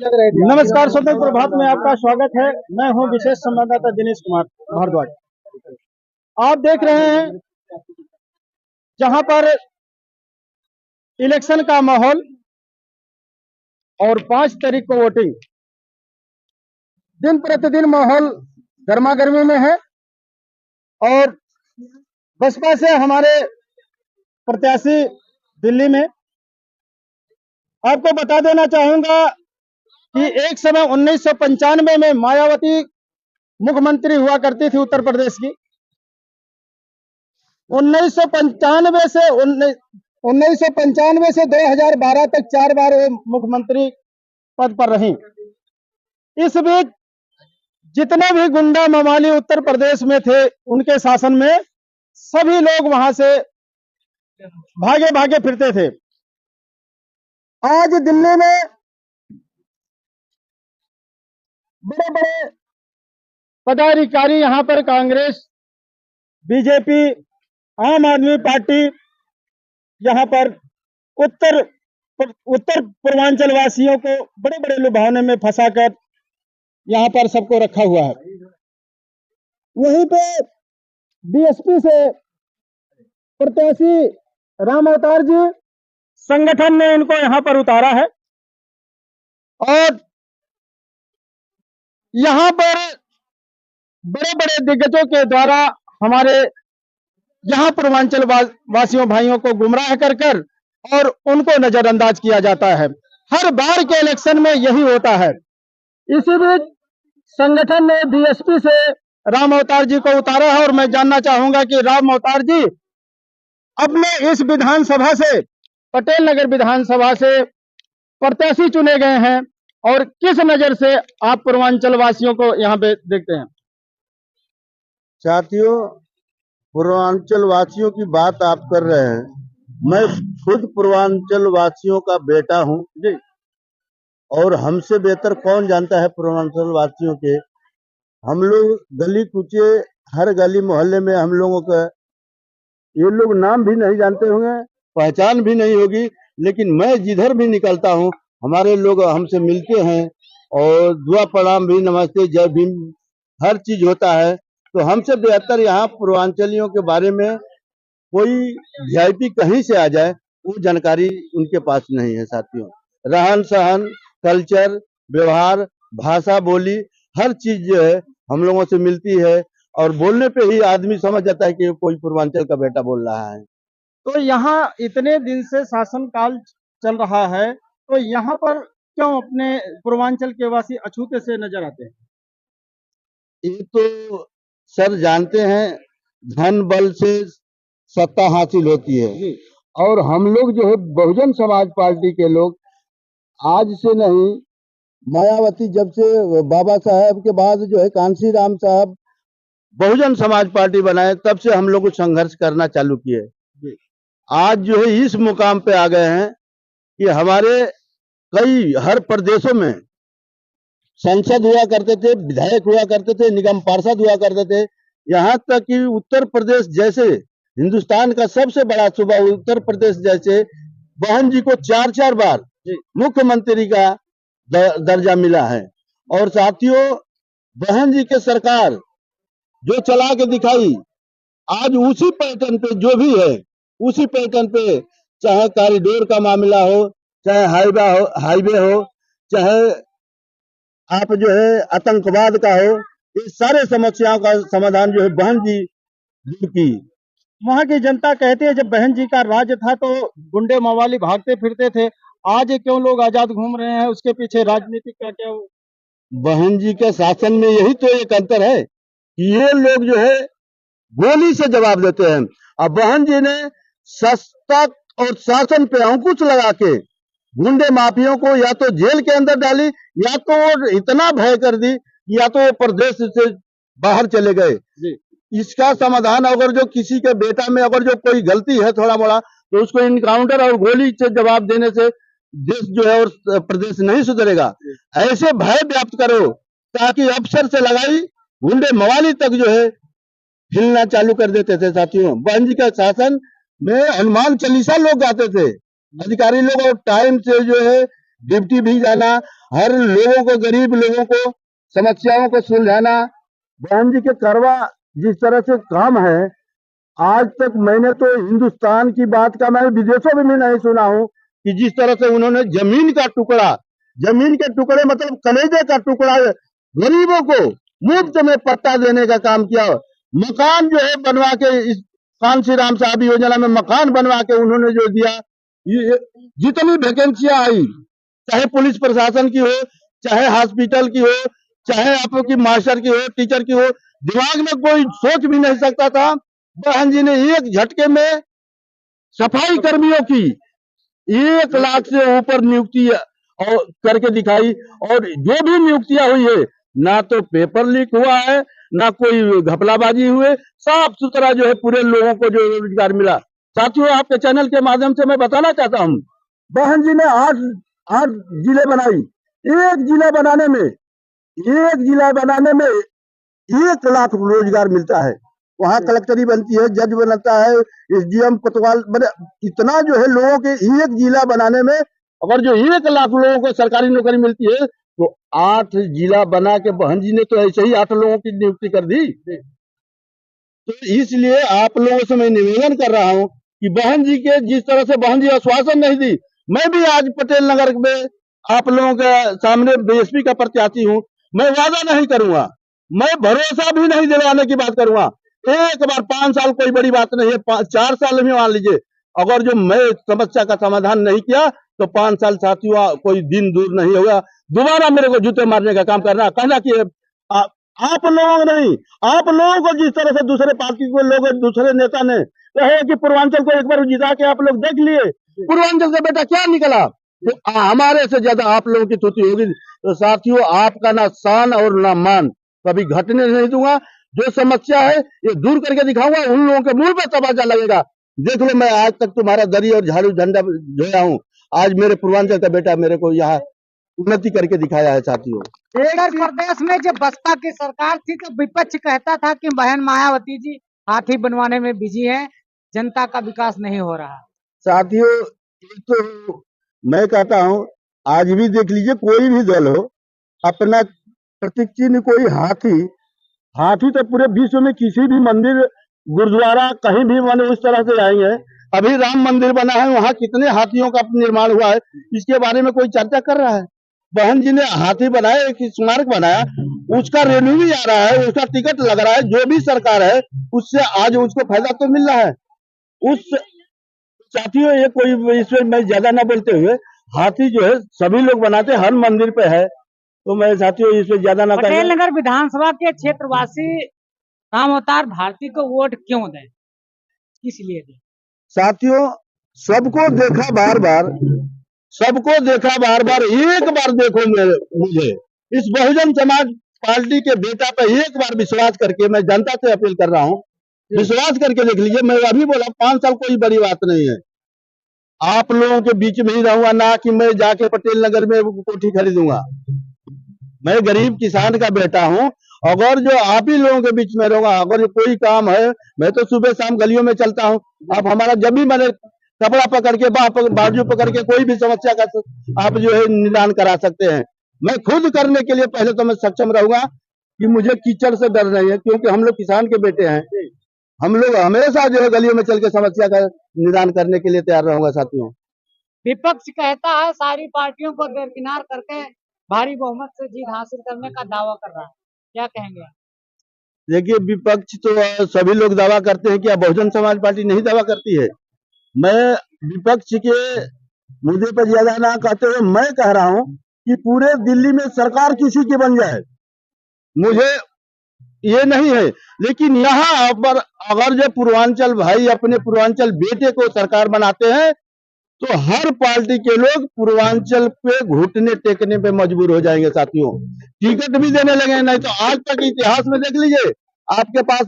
लग रहे थे। नमस्कार, स्वतंत्र प्रभात में आपका स्वागत है। मैं हूं विशेष संवाददाता दिनेश कुमार भारद्वाज। आप देख रहे हैं जहां पर इलेक्शन का माहौल और 5 तारीख को वोटिंग, दिन प्रतिदिन माहौल गर्मा गर्मी में है। और बसपा से हमारे प्रत्याशी दिल्ली में, आपको बता देना चाहूंगा कि एक समय 1995 में मायावती मुख्यमंत्री हुआ करती थी उत्तर प्रदेश की। 1995 से 2012 तक 4 बार वो मुख्यमंत्री पद पर रही। इस बीच जितने भी गुंडा मवाली उत्तर प्रदेश में थे, उनके शासन में सभी लोग वहां से भागे भागे फिरते थे। आज दिल्ली में बड़े बड़े पदाधिकारी, यहां पर कांग्रेस, बीजेपी, आम आदमी पार्टी, यहां पर उत्तर पूर्वांचल वासियों को बड़े बड़े लुभावने में फंसाकर यहां पर सबको रखा हुआ है। वहीं पे बीएसपी से प्रत्याशी राम अवतार जी, संगठन ने इनको यहां पर उतारा है। और यहां पर बड़े बड़े दिग्गजों के द्वारा हमारे यहां पूर्वांचल वासियों भाइयों को गुमराह कर और उनको नजरअंदाज किया जाता है। हर बार के इलेक्शन में यही होता है। इसी बीच संगठन ने बीएसपी से राम अवतार जी को उतारा है। और मैं जानना चाहूंगा कि राम अवतार जी अपने इस विधानसभा से, पटेल नगर विधानसभा से प्रत्याशी चुने गए हैं, और किस नजर से आप पूर्वांचल वासियों को यहाँ पे देखते हैं? साथियों, पूर्वांचल वासियों की बात आप कर रहे हैं। मैं खुद पूर्वांचल वासियों का बेटा हूं जी, और हमसे बेहतर कौन जानता है पूर्वांचल वासियों के। हम लोग गली कूचे, हर गली मोहल्ले में हम लोगों का ये लोग नाम भी नहीं जानते होंगे, पहचान भी नहीं होगी, लेकिन मैं जिधर भी निकलता हूं हमारे लोग हमसे मिलते हैं और दुआ प्रणाम भी, नमस्ते, जय भीम, हर चीज होता है। तो हमसे बेहतर यहाँ पूर्वांचलियों के बारे में कोई वीआईपी कहीं से आ जाए, वो जानकारी उनके पास नहीं है। साथियों, रहन सहन, कल्चर, व्यवहार, भाषा, बोली, हर चीज जो है हम लोगों से मिलती है, और बोलने पे ही आदमी समझ जाता है कि कोई पूर्वांचल का बेटा बोल रहा है। तो यहाँ इतने दिन से शासन काल चल रहा है, तो यहाँ पर क्यों अपने पूर्वांचल के वासी अछूते से नजर आते हैं? ये तो सर जानते हैं, धन बल से सत्ता हासिल होती है, और हम लोग जो है बहुजन समाज पार्टी के लोग आज से नहीं, मायावती जब से बाबा साहब के बाद जो है कांसी राम साहब बहुजन समाज पार्टी बनाए, तब से हम लोग संघर्ष करना चालू किए। आज जो है इस मुकाम पे आ गए हैं कि हमारे कई हर प्रदेशों में सांसद हुआ करते थे, विधायक हुआ करते थे, निगम पार्षद हुआ करते थे। यहाँ तक कि उत्तर प्रदेश जैसे हिंदुस्तान का सबसे बड़ा सूबा उत्तर प्रदेश जैसे बहन जी को 4-4 बार मुख्यमंत्री का दर्जा मिला है। और साथियों, बहन जी के सरकार जो चला के दिखाई, आज उसी पैटर्न पे जो भी है, उसी पैटर्न पे, चाहे कॉरिडोर का मामला हो, चाहे हाईवे हो, चाहे आप जो है आतंकवाद का हो, ये सारे समस्याओं का समाधान जो है बहन जी की। वहां की जनता कहती है जब बहन जी का राज था तो गुंडे मवाली भागते फिरते थे, आज क्यों लोग आजाद घूम रहे हैं? उसके पीछे राजनीति का क्या? बहन जी के शासन में यही तो एक अंतर है कि ये लोग जो है गोली से जवाब देते हैं, और बहन जी ने सत्ता और शासन पे अंकुश लगा के गुंडे माफियों को या तो जेल के अंदर डाली, या तो वो इतना भय कर दी, या तो वो प्रदेश से बाहर चले गए। इसका समाधान, अगर जो किसी के बेटा में अगर जो कोई गलती है थोड़ा बड़ा, तो उसको इनकाउंटर और गोली से जवाब देने से देश जो है और प्रदेश नहीं सुधरेगा। ऐसे भय व्याप्त करो ताकि अफसर से लगाई गुंडे मवाली तक जो है हिलना चालू कर देते थे। साथियों, बहन जी का शासन में हनुमान चालीसा लोग गाते थे अधिकारी लोग, और टाइम से जो है डिप्टी भी जाना, हर लोगों को, गरीब लोगों को समस्याओं को सुलझाना। बहन जी के करवा जिस तरह से काम है, आज तक मैंने तो हिंदुस्तान की बात का, मैं विदेशों में भी नहीं सुना हूं कि जिस तरह से उन्होंने जमीन के टुकड़े मतलब कलेजे का टुकड़ा गरीबों को मुफ्त में पट्टा देने का काम किया। मकान जो है बनवा के, इस कांशी राम साहब योजना में मकान बनवा के उन्होंने जो दिया, ये जितनी वैकेंसियां आई, चाहे पुलिस प्रशासन की हो, चाहे हॉस्पिटल की हो, चाहे आपकी मास्टर की हो, टीचर की हो, दिमाग में कोई सोच भी नहीं सकता था। बहन जी ने एक झटके में सफाई कर्मियों की 1 लाख से ऊपर नियुक्ति और करके दिखाई। और जो भी नियुक्तियां हुई है, ना तो पेपर लीक हुआ है, ना कोई घपलाबाजी हुए, साफ सुथरा जो है पूरे लोगों को जो रोजगार मिला। साथियों, आपके चैनल के माध्यम से मैं बताना चाहता हूँ, बहन जी ने 8 जिले बनाई। एक जिला बनाने में 1 लाख रोजगार मिलता है। वहाँ कलेक्टरी बनती है, जज बनता है, एसडीएम, कोतवाल, इतना जो है लोगों के एक जिला बनाने में, अगर जो 1 लाख लोगों को सरकारी नौकरी मिलती है, तो 8 जिला बना के बहन जी ने तो ऐसे ही 8 लोगों की नियुक्ति कर दी। तो इसलिए आप लोगों से मैं निवेदन कर रहा हूं कि बहन जी के जिस तरह से बहन जी आश्वासन नहीं दी, मैं भी आज पटेल नगर में आप लोगों के सामने बीएसपी का प्रत्याशी हूं। मैं वादा नहीं करूंगा, मैं भरोसा भी नहीं दिलवाने की बात करूंगा। एक बार 5 साल कोई बड़ी बात नहीं है, 4 साल में मान लीजिए, अगर जो मैं समस्या का समाधान नहीं किया तो 5 साल साथियों कोई दिन दूर नहीं होगा, दोबारा मेरे को जूते मारने का काम करना कहना कि आप लोगों नहीं, आप लोगों को जिस तरह से दूसरे पार्टी के लोग, दूसरे नेता ने कहे कि पूर्वांचल को एक बार जिता के आप लोग देख लिए, पूर्वांचल से बेटा क्या निकला, तो हमारे से ज्यादा आप लोगों की स्तुति होगी। तो साथियों, आपका ना शान और ना मान कभी घटने नहीं दूंगा। जो समस्या है ये दूर करके दिखाऊंगा, उन लोगों के मुंह पे तमाचा लगेगा। देख लो, मैं आज तक तुम्हारा दरी और झाड़ू झंडा जोया हूँ, आज मेरे पूर्वांचल का बेटा मेरे को यहाँ उन्नति करके दिखाया है। साथियों, उत्तर प्रदेश में जब बसपा की सरकार थी तो विपक्ष कहता था कि बहन मायावती जी हाथी बनवाने में बिजी हैं, जनता का विकास नहीं हो रहा। साथियों, ये तो मैं कहता हूँ, आज भी देख लीजिए, कोई भी दल हो, अपना प्रतीक चिन्ह कोई हाथी तो पूरे विश्व में किसी भी मंदिर, गुरुद्वारा, कहीं भी माने उस तरह से आएंगे। अभी राम मंदिर बना है, वहां कितने हाथियों का निर्माण हुआ है, इसके बारे में कोई चर्चा कर रहा है? बहन जी ने हाथी बनाया, एक स्मारक बनाया, उसका रेन्यू भी आ रहा है, उसका टिकट लग रहा है। जो भी सरकार है उससे आज उसको फायदा तो मिल रहा है। उस साथियों, ये कोई इसमें मैं ज्यादा ना बोलते हुए, हाथी जो है सभी लोग बनाते, हर मंदिर पे है, तो मैं साथियों इसमें ज्यादा ना पटेल नगर विधानसभा के क्षेत्रवासी राम अवतार भारती को वोट क्यों दें, किस लिए दें? साथियों, सबको देखा बार बार, एक बार देखो मुझे इस बहुजन समाज पार्टी के बेटा पे एक बार विश्वास करके, मैं जनता से अपील कर रहा हूँ, विश्वास करके देख लीजिए। मैं अभी बोला 5 साल कोई बड़ी बात नहीं है, आप लोगों के बीच में ही रहूंगा, ना कि मैं जाके पटेल नगर में कोठी खरीदूंगा। मैं गरीब किसान का बेटा हूँ, अगर जो आप ही लोगों के बीच में रहूंगा, अगर कोई काम है, मैं तो सुबह शाम गलियों में चलता हूँ। आप हमारा जब भी मैंने कपड़ा पकड़ के बाजू पकड़ के कोई भी समस्या का आप जो है निदान करा सकते हैं। मैं खुद करने के लिए पहले तो मैं सक्षम रहूंगा कि मुझे कीचड़ से डर नहीं है, क्योंकि हम लोग किसान के बेटे हैं। हम लोग हमेशा जो है गलियों में चल के समस्या का निदान करने के लिए तैयार रहूंगा। साथियों, विपक्ष कहता है सारी पार्टियों को दरकिनार करके भारी बहुमत से जीत हासिल करने का दावा कर रहा है, क्या कहेंगे? देखिए, विपक्ष तो सभी लोग दावा करते हैं कि बहुजन समाज पार्टी नहीं दावा करती है। मैं विपक्ष के मुद्दे पर ज्यादा ना कहते हुए मैं कह रहा हूं कि पूरे दिल्ली में सरकार किसी की बन जाए, मुझे ये नहीं है, लेकिन यहाँ पर अगर जो पूर्वांचल भाई अपने पूर्वांचल बेटे को सरकार बनाते हैं, तो हर पार्टी के लोग पूर्वांचल पे घुटने टेकने पे मजबूर हो जाएंगे। साथियों, टिकट भी देने लगे, नहीं तो आज तक इतिहास में देख लीजिए, आपके पास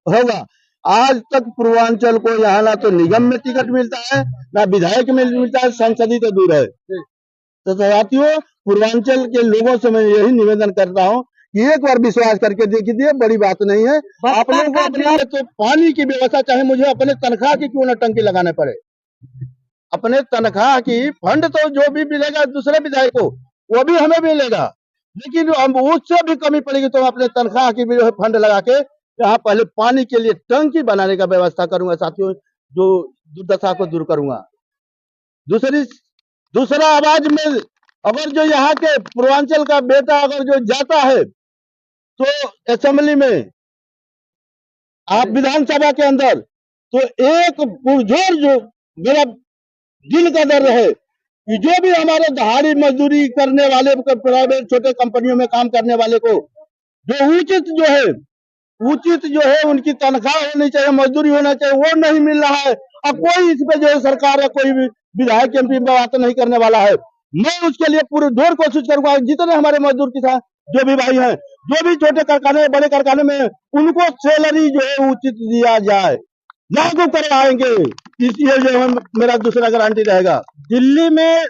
होगा, आज तक पूर्वांचल को यहाँ ना तो निगम में टिकट मिलता है, ना विधायक में मिलता है, संसदीय तो दूर है। तो साथियों, पूर्वांचल के लोगों से मैं यही निवेदन करता हूँ कि एक बार विश्वास करके देखिए, बड़ी बात नहीं है। आप लोगों को अपने तो पानी की व्यवस्था, चाहे मुझे अपने तनख्वाह की क्यों न टंकी लगाने पड़े, अपने तनख्वाह की फंड तो जो भी मिलेगा दूसरे विधायक को वो भी हमें मिलेगा, लेकिन हम उससे भी कमी पड़ेगी तो हम अपने तनख्वाह की भी जो है फंड लगा के यहाँ पहले पानी के लिए टंकी बनाने का व्यवस्था करूंगा साथियों, जो दुर्दशा को दूर करूंगा। दूसरा आवाज में अगर जो यहाँ के पूर्वांचल का बेटा अगर जो जाता है तो असेंबली में आप विधानसभा के अंदर, तो एक पुरजोर जो मेरा दिल का दर्द है कि जो भी हमारे दहाड़ी मजदूरी करने वाले प्राइवेट छोटे कंपनियों में काम करने वाले को जो उचित जो है उनकी तनख्वाह होनी चाहिए, मजदूरी होना चाहिए, वो नहीं मिल रहा है। अब कोई इस पे जो है सरकार या कोई भी विधायक एमपी बात नहीं करने वाला है। मैं उसके लिए पूरी जोर कोशिश करूंगा, जितने हमारे मजदूर किसान जो भी भाई हैं, जो भी छोटे कारखाने बड़े कारखाने में, उनको सैलरी जो है उचित दिया जाए, लागू करवाएंगे। इसलिए जो है मेरा दूसरा गारंटी रहेगा। दिल्ली में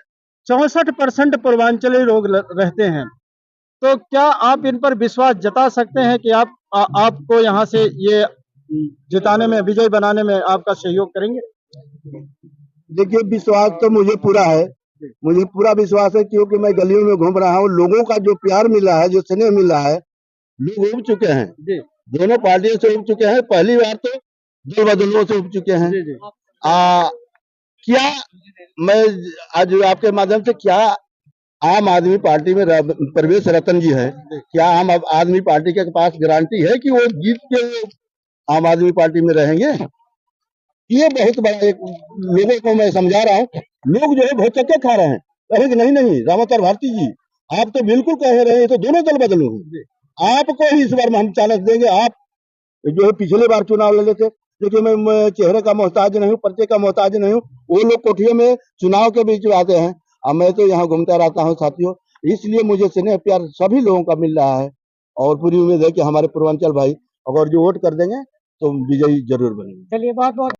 64% पूर्वांचली लोग रहते हैं, तो क्या आप इन पर विश्वास जता सकते हैं कि आपको यहाँ से ये जिताने में, विजय बनाने में आपका सहयोग करेंगे? देखिए, विश्वास तो मुझे पूरा है, मुझे पूरा विश्वास है, क्योंकि मैं गलियों में घूम रहा हूँ, लोगों का जो प्यार मिल रहा है, जो स्नेह मिल रहा है, लोग उब चुके हैं, दोनों पार्टियों से उब चुके हैं। पहली बार तो दल बदलों से उब चुके हैं। क्या मैं आज आपके माध्यम से, क्या आम आदमी पार्टी में प्रवेश रतन जी है, क्या आम आदमी पार्टी के पास गारंटी है कि वो जीत के आम आदमी पार्टी में रहेंगे? ये बहुत बड़ा एक लोगों को मैं समझा रहा हूँ, लोग जो है बहुत चक्के खा रहे हैं, कहे कि नहीं रामावतार भारती जी आप तो बिल्कुल कह रहे हैं, तो दोनों दल बदलू, आपको ही इस बार में हम चांस देंगे। आप जो है पिछले बार चुनाव लड़े थे, क्योंकि मैं चेहरे का मोहताज नहीं हूँ, पर्चे का मोहताज नहीं हूँ, वो लोग कोठियों में चुनाव के बीच में आते हैं, अब मैं तो यहाँ घूमता रहता हूँ साथियों। इसलिए मुझे स्नेह प्यार सभी लोगों का मिल रहा है, और पूरी उम्मीद है कि हमारे पूर्वांचल भाई अगर जो वोट कर देंगे तो विजयी जरूर बनेंगे। चलिए, बहुत बहुत